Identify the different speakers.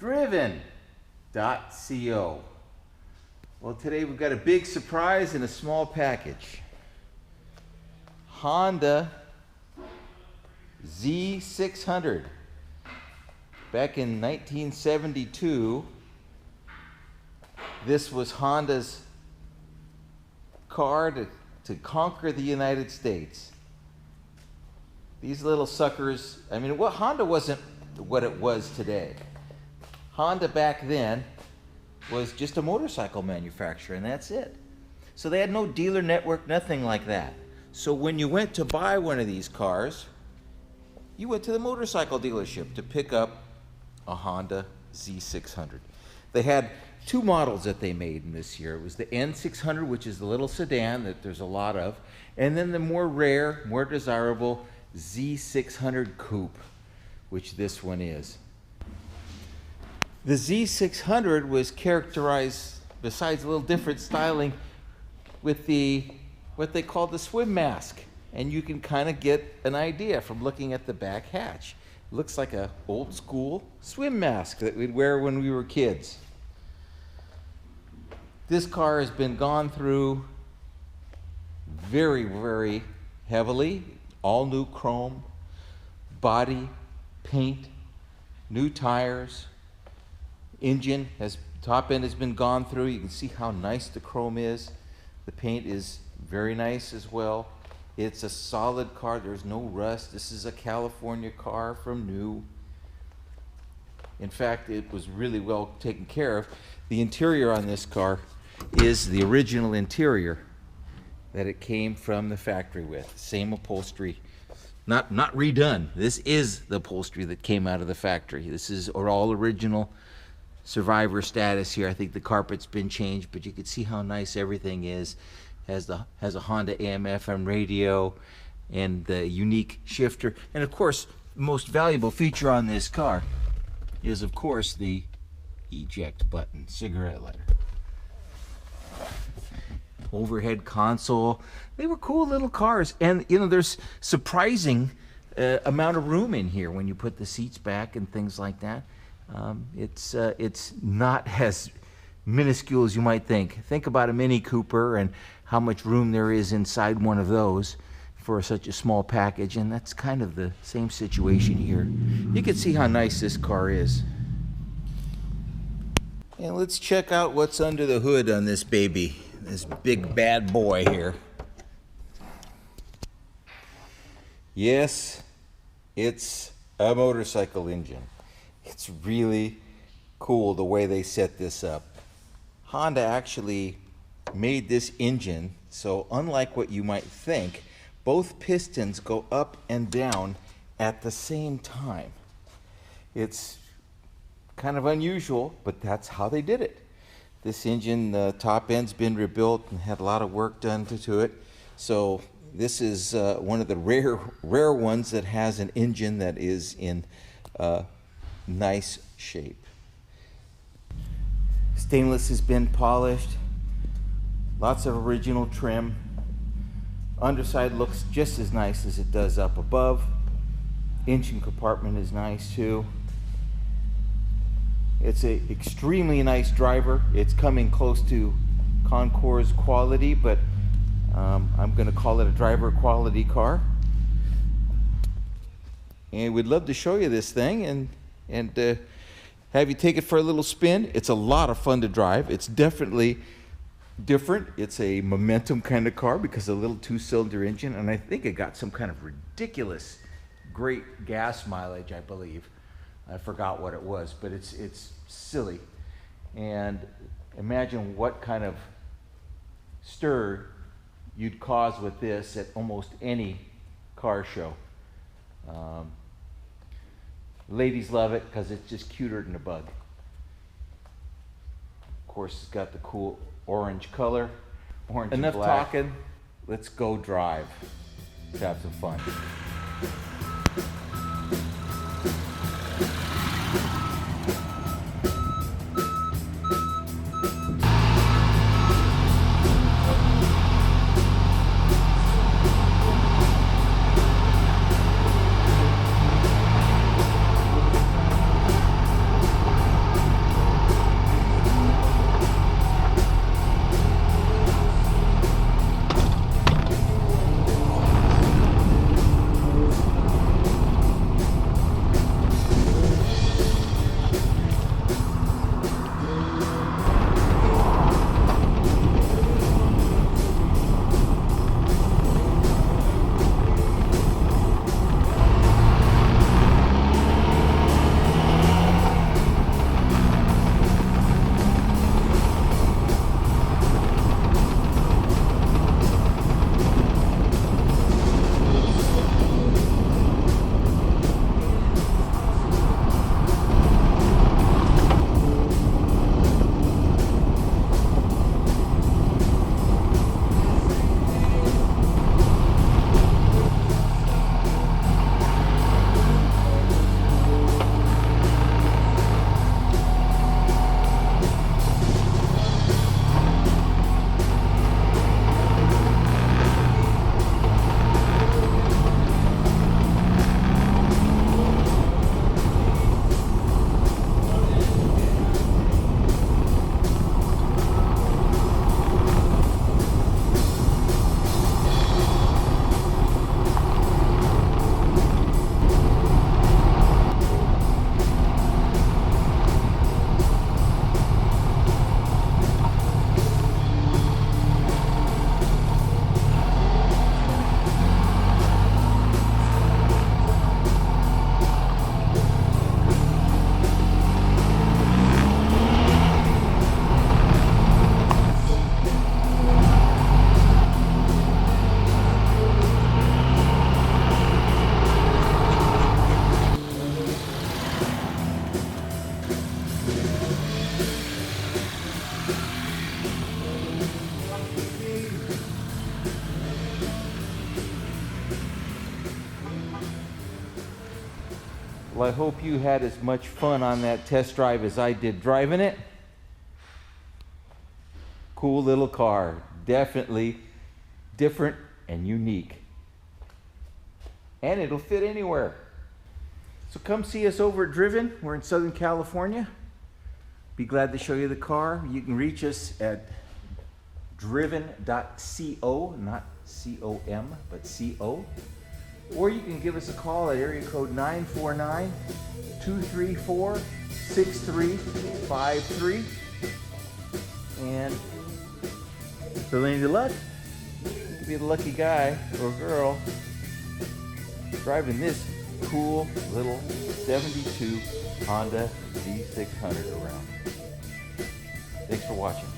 Speaker 1: driven.co. Well, today we've got a big surprise in a small package. Honda Z600. Back in 1972, this was Honda's car to conquer the United States. These little suckers, I mean, Honda wasn't what it was today. Honda back then was just a motorcycle manufacturer, and that's it. So they had no dealer network, nothing like that. So when you went to buy one of these cars, you went to the motorcycle dealership to pick up a Honda Z600. They had two models that they made in this year. It was the N600, which is the little sedan that there's a lot of, and then the more rare, more desirable Z600 coupe, which this one is. The Z600 was characterized, besides a little different styling, with what they call the swim mask. And you can kind of get an idea from looking at the back hatch. It looks like an old school swim mask that we'd wear when we were kids. This car has been gone through very, very heavily. All new chrome, body, paint, new tires. Engine top end has been gone through. You can see how nice the chrome is. The paint is very nice as well. It's a solid car. There's no rust. This is a California car from new. In fact, it was really well taken care of. The interior on this car is the original interior that it came from the factory with. Same upholstery. Not redone. This is the upholstery that came out of the factory. This is all original survivor status here. I think the carpet's been changed, but you can see how nice everything is. Has a Honda AM/FM radio and the unique shifter. And of course, the most valuable feature on this car is, of course, the eject button, cigarette lighter. Overhead console. They were cool little cars, and you know, there's surprising amount of room in here when you put the seats back and things like that. It's not as minuscule as you might think. Think about a Mini Cooper and how much room there is inside one of those for such a small package, and that's kind of the same situation here. You can see how nice this car is. And let's check out what's under the hood on this baby, this big bad boy here. Yes, it's a motorcycle engine. It's really cool the way they set this up. Honda actually made this engine so, unlike what you might think, both pistons go up and down at the same time. It's kind of unusual, but that's how they did it. This engine, the top end's been rebuilt and had a lot of work done to it. So this is one of the rare ones that has an engine that is in nice shape. Stainless has been polished. Lots of original trim. Underside looks just as nice as it does up above. Engine compartment is nice too. It's an extremely nice driver. It's coming close to Concours quality, but I'm going to call it a driver quality car. And we'd love to show you this thing and have you take it for a little spin. It's a lot of fun to drive. It's definitely different. It's a momentum kind of car because of a little two-cylinder engine, and I think it got some kind of ridiculous great gas mileage, I believe. I forgot what it was, but it's silly. And imagine what kind of stir you'd cause with this at almost any car show. Ladies love it because it's just cuter than a bug. Of course, it's got the cool orange color. Orange and black. Enough talking. Let's go drive. Let's have some fun. Well, I hope you had as much fun on that test drive as I did driving it. Cool little car, definitely different and unique. And it'll fit anywhere. So come see us over at Driven. We're in Southern California. Be glad to show you the car. You can reach us at driven.co, not C-O-M, but C-O. Or you can give us a call at area code 949-234-6353. And with any luck, you could be the lucky guy or girl driving this cool little 72 Honda Z600 around. Thanks for watching.